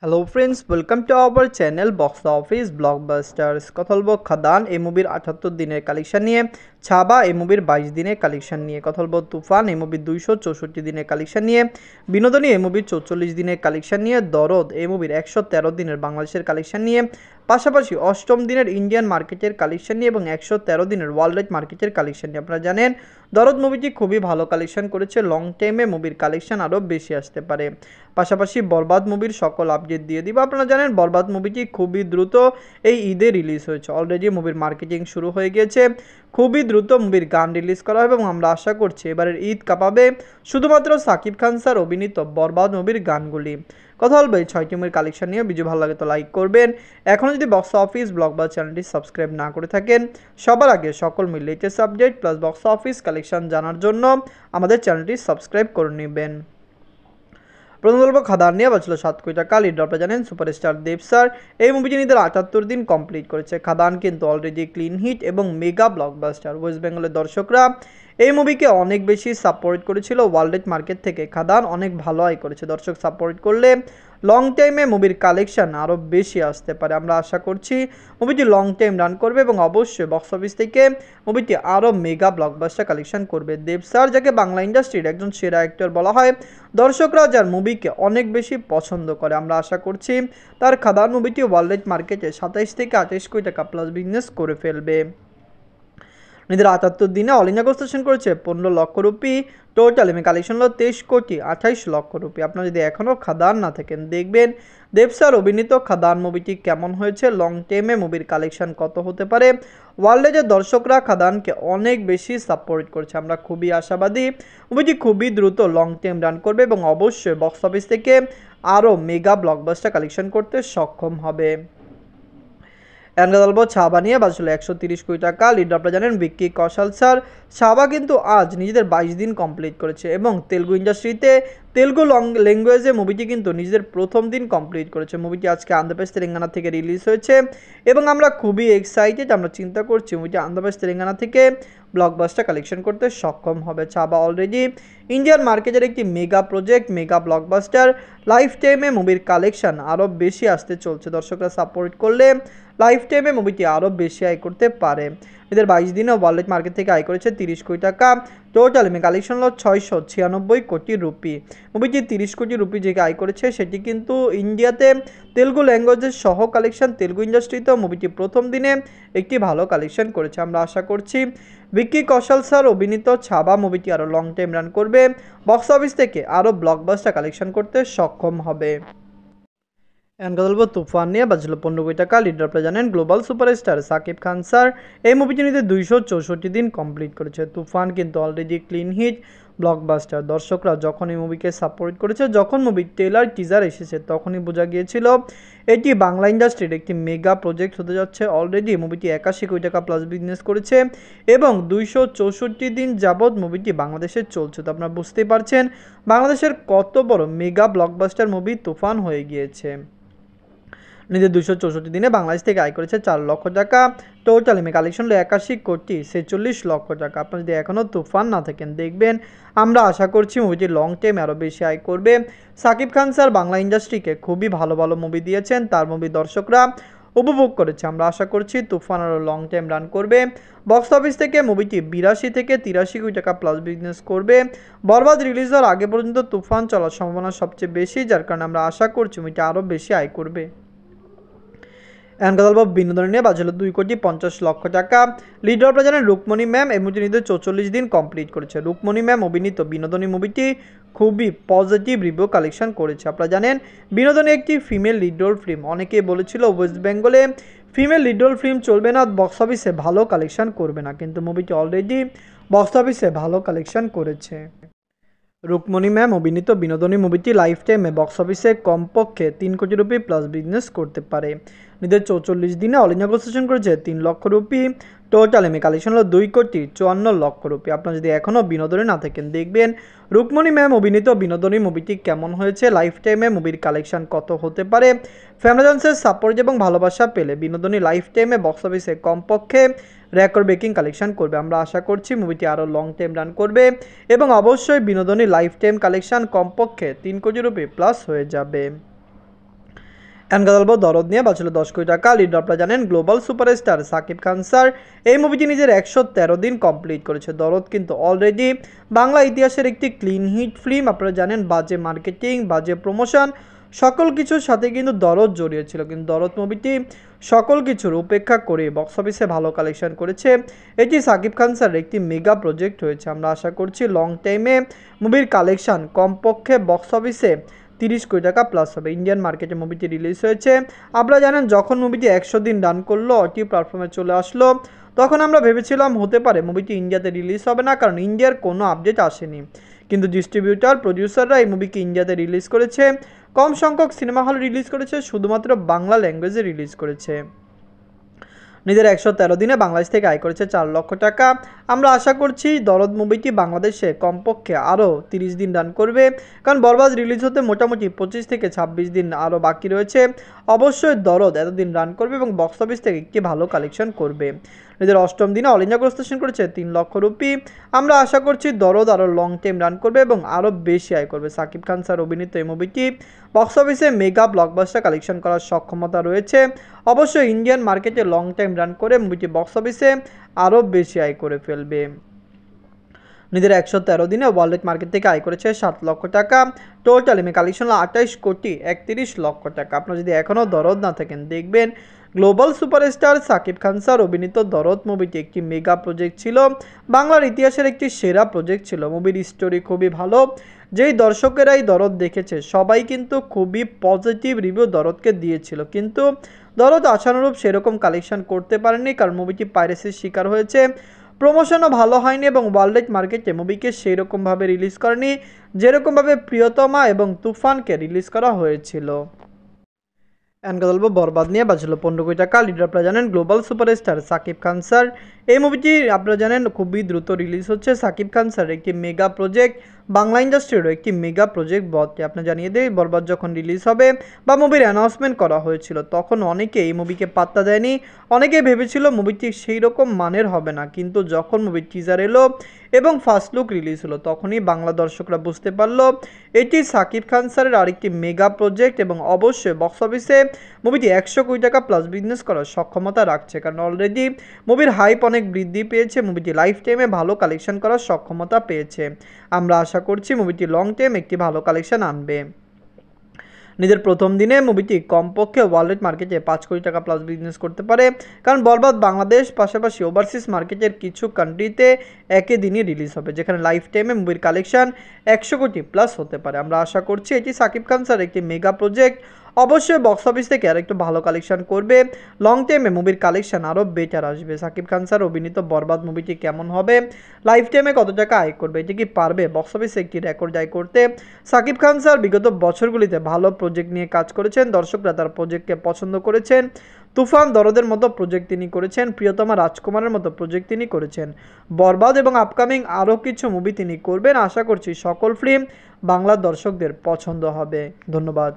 Hello friends, welcome to our channel box office blockbusters. কথা বলবো খাদান এই মুভির 78 দিনের কালেকশন নিয়ে, ছাবা এই মুভির 22 দিনের কালেকশন নিয়ে, কথা বলবো তুফান এই মুভির 264 দিনের কালেকশন নিয়ে, বিনোদনী এই মুভির 44 দিনের কালেকশন নিয়ে, দরদ এই মুভির 113 দিনের বাংলাদেশের কালেকশন নিয়ে, পাশাপাশি অষ্টম দিনের ইন্ডিয়ান মার্কেটের কালেকশন নিয়ে এবং 113 দিনের ওয়ার্ল্ড ওয়াইড মার্কেটের কালেকশন নিয়ে। আপনারা জানেন দরদ মুভিটি খুবই ভালো কালেকশন করেছে, লং টাইমে মুভির কালেকশন আরও বেশি আসতে পারে। পাশাপাশি বরবাদ মুভির সকল আপডেট দিয়ে দিব। আপনারা জানেন বরবাদ মুভিটি খুবই দ্রুত এই ঈদে রিলিজ হয়েছে, অলরেডি মুভির মার্কেটিং শুরু হয়ে গিয়েছে, খুবই দ্রুত মুভির গান রিলিজ করা হবে এবং আমরা আশা করছি এবারের ঈদ কাঁপাবে শুধুমাত্র সাকিব খান স্যার অভিনীত বরবাদ মুভির গানগুলি। কথা বলবো এই 6টি মুভির কালেকশন নিয়ে। ভিডিও ভালো লাগে তো লাইক করবেন। এখনও যদি বক্স অফিস ব্লকবাজ চ্যানেলটি সাবস্ক্রাইব না করে থাকেন, সবার আগে সকল মিল latest update plus box office collection জানার জন্য আমাদের চ্যানেলটি সাবস্ক্রাইব করে নেবেন। প্রথম বলবো খাদান নিয়ে বাঁচলো 7 কোটি টাকা। লিড আপনারা জানেন সুপারস্টার দেব স্যার এই মুভিটি নিজের 78 দিন কমপ্লিট করেছে। খাদান কিন্তু অলরেডি ক্লিন হিট এবং মেগা ব্লকবাস্টার। ওয়েস্ট বেঙ্গলের দর্শকরা এই মুভিকে অনেক বেশি সাপোর্ট করেছিল, ওয়ার্ল্ড মার্কেট থেকে খাদান অনেক ভালো আয় করেছে। দর্শক সাপোর্ট করলে লং টাইমে মুভির কালেকশন আরও বেশি আসতে পারে। আমরা আশা করছি মুভিটি লং টাইম রান করবে এবং অবশ্যই বক্স অফিস থেকে মুভিটি আরও মেগা ব্লকবাস্টার কালেকশন করবে। দেব স্যার যাকে বাংলা ইন্ডাস্ট্রির একজন সেরা অ্যাক্টর বলা হয়, দর্শকরা যার মুভিকে অনেক বেশি পছন্দ করে, আমরা আশা করছি তার খাদান মুভিটি ওয়ার্ল্ড মার্কেটে 27 থেকে 28 কোটি টাকা প্লাস বিজনেস করে ফেলবে। নিজের 78 দিনে অল ইন্ডিয়া সেশন করেছে 15 লক্ষ রুপি। টোটাল এমনি কালেকশন হলো 23 কোটি 28 লক্ষ রুপি। আপনারা যদি এখনও খাদান না থাকেন দেখবেন দেব স্যার অভিনীত খাদান মুভিটি কেমন হয়েছে, লং টাইমে মুভির কালেকশন কত হতে পারে। ওয়ার্ল্ডে যে দর্শকরা খাদানকে অনেক বেশি সাপোর্ট করছে, আমরা খুবই আশাবাদী মুভিটি খুবই দ্রুত লং টাইম রান করবে এবং অবশ্যই বক্স অফিস থেকে আরও মেগা ব্লকবাস্টার কালেকশন করতে সক্ষম হবে। বলবো ছাবা নিয়ে বাজছিল 130 কোটি টাকা। লিড আপনারা জানেন ভিক্কি কৌশল স্যার। ছাবা কিন্তু আজ নিজেদের 22 দিন কমপ্লিট করেছে এবং তেলুগু ইন্ডাস্ট্রিতে তেলুগু ল্যাঙ্গুয়েজে মুভিটি কিন্তু নিজেদের প্রথম দিন কমপ্লিট করেছে। মুভিটি আজকে আন্ধ্রপ্রদেশ তেলেঙ্গানা থেকে রিলিজ হয়েছে এবং আমরা খুবই এক্সাইটেড। আমরা চিন্তা করছি মুভিটি আন্ধ্রপ্রদেশ তেলেঙ্গানা থেকে ব্লকবাস্টার কালেকশন করতে সক্ষম হবে। ছাবা অলরেডি ইন্ডিয়ান মার্কেটের একটি mega project, mega blockbuster. Life টাইমে মুভির কালেকশন আরও বেশি আসতে চলছে। দর্শকরা সাপোর্ট করলে লাইফ টাইমে মুভিটি আরও বেশি আয় করতে পারে। এদের 22 দিনে ওয়ার্ল্ড মার্কেট থেকে আয় করেছে 30 কোটি টাকা। টোটাল কালেকশন হলো 696 কোটি রুপি। মুভিটি 30 কোটি রুপি যে আয় করেছে সেটি কিন্তু ইন্ডিয়াতে তেলুগু ল্যাঙ্গুয়েজের সহ কালেকশন, তেলুগু ইন্ডাস্ট্রিতেও মুভিটি প্রথম দিনে একটি ভালো কালেকশন করেছে। আমরা আশা করছি ভিক্কি কৌশল স্যার অভিনীত ছাবা মুভিটি আরও লং টাইম রান করবে, বক্স অফিস থেকে আরও ব্লকবাস্টার কালেকশন করতে সক্ষম হবে। বলবো তুফান নিয়ে বাজলো 15 কোটি টাকা। লিড আপনারা জানেন global superstar Shakib Khan sir এই মুভিটি নিতে 264 দিন কমপ্লিট করেছে। তুফান কিন্তু অলরেডি ক্লিন হিট ব্লকবাস্টার। দর্শকরা যখন এই মুভিকে সাপোর্ট করেছে, যখন মুভির ট্রেলার টিজার এসেছে তখনই বোঝা গিয়েছিল এটি বাংলা ইন্ডাস্ট্রির একটি মেগা প্রজেক্ট হতে যাচ্ছে। অলরেডি মুভিটি 81 কোটি টাকা প্লাস বিজনেস করেছে এবং 264 দিন যাবৎ মুভিটি বাংলাদেশে চলছে। তো আপনারা বুঝতেই পারছেন বাংলাদেশের কত বড় মেগা ব্লকবাস্টার মুভি তুফান হয়ে গিয়েছে। নিজের 264 দিনে বাংলাদেশ থেকে আয় করেছে 4 লক্ষ টাকা। টোটাল কালেকশন হলো 81 কোটি 46 লক্ষ টাকা। আপনারা যদি এখনও তুফান না থাকেন দেখবেন, আমরা আশা করছি মুভিটি লং টাইম আরও বেশি আয় করবে। সাকিব খান স্যার বাংলা ইন্ডাস্ট্রিকে খুবই ভালো ভালো মুভি দিয়েছেন, তার মুভি দর্শকরা উপভোগ করেছে। আমরা আশা করছি তুফান আরও লং টাইম রান করবে। বক্স অফিস থেকে মুভিটি 82 থেকে 83 কোটি টাকা প্লাস বিজনেস করবে। বরবাদ রিলিজ হওয়ার আগে পর্যন্ত তুফান চলার সম্ভাবনা সবচেয়ে বেশি, যার কারণে আমরা আশা করছি মুভিটি আরও বেশি আয় করবে। বলবো বিনোদন নিয়ে বাজলো 2 কোটি 50 লক্ষ টাকা। লিডার আপনারা জানেন রুকমণি ম্যাম এই মুভিটি নিতে 44 দিন কমপ্লিট করেছে। রুকমণি ম্যাম অভিনীত বিনোদনী মুভিটি খুবই পজিটিভ রিভিউ কালেকশন করেছে। আপনারা জানেন বিনোদনী একটি ফিমেল লিড রোল ফিল্ম। অনেকেই বলেছিল ওয়েস্ট বেঙ্গলে ফিমেল লিড রোল ফিল্ম চলবে না, বক্স অফিসে ভালো কালেকশন করবে না, কিন্তু মুভিটি অলরেডি বক্স অফিসে ভালো কালেকশন করেছে। রুকমণি ম্যাম অভিনীত বিনোদনী মুভিটি লাইফ টাইমে বক্স অফিসে কমপক্ষে 3 কোটি রুপি প্লাস বিজনেস করতে পারে। নিজের 44 দিনে অল ইন্ডিয়া সেশন করেছে 3 লক্ষ রুপি। টোটাল কালেকশন হলো 2 কোটি 54 লক্ষ রুপি। আপনারা যদি এখনও বিনোদনে না থাকেন দেখবেন রুকমণি ম্যাম অভিনীত বিনোদনী মুভিটি কেমন হয়েছে, লাইফ টাইমে মুভির কালেকশন কত হতে পারে। ফ্যামিলি জনসের সাপোর্ট এবং ভালোবাসা পেলে বিনোদনী লাইফ টাইমে বক্স অফিসে কমপক্ষে রেকর্ড ব্রেকিং কালেকশন করবে। আমরা আশা করছি মুভিটি আরও লং টাইম রান করবে এবং অবশ্যই বিনোদনী লাইফ টাইম কালেকশন কমপক্ষে 3 কোটি রুপি প্লাস হয়ে যাবে। এখন কথা বলবো দরদ নিয়ে। বাঁচল 10 কোটি টাকা। লিড আপনারা জানেন global superstar Shakib Khan sir. এই মুভিটি নিজের 113 দিন কমপ্লিট করেছে। দরদ কিন্তু অলরেডি বাংলা ইতিহাসের একটি ক্লিন হিট ফিল্ম। আপনারা জানেন বাজে মার্কেটিং, বাজে প্রমোশন সকল কিছুর সাথে কিন্তু দরদ জড়িয়েছিল, কিন্তু দরদ মুভিটি সকল কিছুর উপেক্ষা করে বক্স অফিসে ভালো কালেকশন করেছে। এটি সাকিব খান স্যারের একটি মেগা প্রজেক্ট হয়েছে। আমরা আশা করছি লং টাইমে মুভির কালেকশন কমপক্ষে বক্স অফিসে 30 কোটি টাকা প্লাস হবে। ইন্ডিয়ান মার্কেটে মুভিটি রিলিজ হয়েছে। আপনারা জানেন যখন মুভিটি 100 দিন রান করলো, ওটি প্ল্যাটফর্মে চলে আসলো, তখন আমরা ভেবেছিলাম হতে পারে মুভিটি ইন্ডিয়াতে রিলিজ হবে না, কারণ ইন্ডিয়ার কোনো আপডেট আসেনি। কিন্তু ডিস্ট্রিবিউটার, প্রডিউসাররা এই মুভিকে ইন্ডিয়াতে রিলিজ করেছে। কম সংখ্যক সিনেমা হল রিলিজ করেছে, শুধুমাত্র বাংলা ল্যাঙ্গুয়েজে রিলিজ করেছে। নিজের 113 দিনে বাংলাদেশ থেকে আয় করেছে 4 লক্ষ টাকা। আমরা আশা করছি দরদ মুভিটি বাংলাদেশে কমপক্ষে আরও 30 দিন রান করবে, কারণ বরবাদ রিলিজ হতে মোটামুটি 25 থেকে 26 দিন আরও বাকি রয়েছে। অবশ্যই দরদ এতদিন রান করবে এবং বক্স অফিস থেকে একটি ভালো কালেকশন করবে। নিজের 8ম দিনে অল ইন্ডিয়া গ্রস স্টেশন করেছে 3 লক্ষ রুপি। আমরা আশা করছি দরদ আরও লং টাইম রান করবে এবং আরও বেশি আয় করবে। সাকিব খান স্যার অভিনীত এই মুভিটি বক্স অফিসে মেগা ব্লকবাস্টার কালেকশন করার সক্ষমতা রয়েছে। অবশ্যই ইন্ডিয়ান মার্কেটে লং টাইম রান করে মুভিটি বক্স অফিসে আরও বেশি আয় করে ফেলবে। নিজের 113 দিনে ওয়ার্ল্ড মার্কেট থেকে আয় করেছে 7 লক্ষ টাকা। টোটাল এমএ কালেকশন 28 কোটি 31 লক্ষ টাকা। আপনারা যদি এখনও দরদ না থাকেন, দেখবেন global superstar Shakib Khan sir অভিনীত দরদ মুভিটি একটি মেগা প্রজেক্ট ছিল। বাংলার ইতিহাসের একটি সেরা প্রজেক্ট ছিল। মুভির স্টোরি খুবই ভালো। যেই দর্শকেরাই দরদ দেখেছে সবাই কিন্তু খুবই পজিটিভ রিভিউ দরদকে দিয়েছিল, কিন্তু দরদ আশানুরূপ সেরকম কালেকশন করতে পারেনি, কারণ মুভিটি পাইরেসির শিকার হয়েছে। প্রমোশনও ভালো হয়নি এবং ওয়ার্ল্ড মার্কেটে মুভিকে সেই রকমভাবে রিলিজ করেনি যেরকমভাবে প্রিয়তমা এবং তুফানকে রিলিজ করা হয়েছিল। এখন কথা বলবো বরবাদ নিয়ে। বাঁচল 15 কোটি টাকা। লিডার আপনারা জানেন global superstar Shakib Khan sir. এই মুভিটি আপনারা জানেন খুবই দ্রুত রিলিজ হচ্ছে। সাকিব খান স্যার একটি মেগা প্রজেক্ট, বাংলা ইন্ডাস্ট্রিরও একটি মেগা প্রজেক্ট বটে। আপনার জানিয়ে দেয় বরবাদ যখন রিলিজ হবে বা মুভির অ্যানাউন্সমেন্ট করা হয়েছিল, তখন অনেকে এই মুভিকে পাত্তা দেয়নি। অনেকে ভেবেছিল মুভিটি সেই রকম মানের হবে না, কিন্তু যখন মুভির টিজার এলো এবং ফার্স্ট লুক রিলিজ হলো, তখনই বাংলা দর্শকরা বুঝতে পারলো এটি সাকিব খান স্যারের আরেকটি মেগা প্রজেক্ট এবং অবশ্যই বক্স অফিসে মুভিটি 100 কোটি টাকা প্লাস বিজনেস করার সক্ষমতা রাখছে, কারণ অলরেডি মুভির হাইপ অনেক বৃদ্ধি পেয়েছে। মুভিটি লাইফ টাইমে ভালো কালেকশন করার সক্ষমতা পেয়েছে। আমরা আশা করছি মুভিটি লং টাইম একটি ভালো কালেকশন আনবে। নিজের প্রথম দিনে মুভিটি কমপক্ষে ওয়ার্ল্ড মার্কেটে 5 কোটি টাকা প্লাস বিজনেস করতে পারে, কারণ বরবাদ বাংলাদেশ পাশাপাশি ওভারসিজ মার্কেটের কিছু কান্ট্রিতে একই দিনই রিলিজ হবে, যেখানে লাইফ টাইমে মুভির কালেকশন 100 কোটি প্লাস হতে পারে। আমরা আশা করছি এটি সাকিব খান স্যার একটি মেগা প্রজেক্ট, অবশ্যই বক্স অফিস থেকে আর একটু ভালো কালেকশন করবে। লং টাইমে মুভির কালেকশন আরও বেটার আসবে। সাকিব খান স্যার অভিনীত বরবাদ মুভিটি কেমন হবে, লাইফ টাইমে কত টাকা আয় করবে, এটি কি পারবে বক্স অফিসে একটি রেকর্ড আয় করতে? সাকিব খান স্যার বিগত বছরগুলিতে ভালো প্রজেক্ট নিয়ে কাজ করেছেন, দর্শকরা তার প্রজেক্টকে পছন্দ করেছেন। তুফান, দরদের মতো প্রজেক্ট তিনি করেছেন, প্রিয়তমা রাজকুমারের মতো প্রজেক্ট তিনি করেছেন। বরবাদ এবং আপকামিং আরও কিছু মুভি তিনি করবেন। আশা করছি সকল ফিল্ম বাংলার দর্শকদের পছন্দ হবে। ধন্যবাদ।